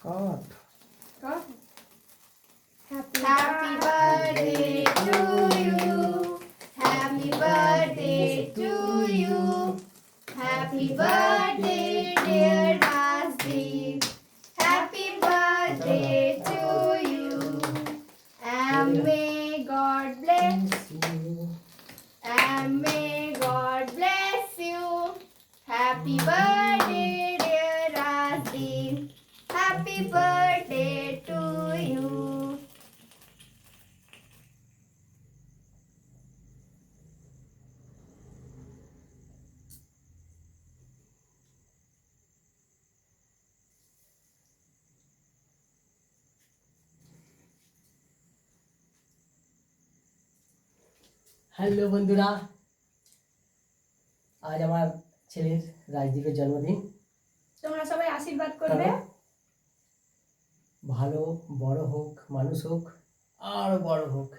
Cut. Cut. Happy birthday to you. Happy birthday to you. Happy birthday, dear Nasdeep. Happy birthday to you. And may God bless. And may God bless you. Happy birthday, dear Nasdeep. Happy birthday to you. Hello বন্ধুরা, আজ আমার ছেলের রাজদীপের জন্মদিন। তোমরা সবাই আশীর্বাদ করবে। ভালো বড় হোক, মানুষ হোক, আরো বড় হোক।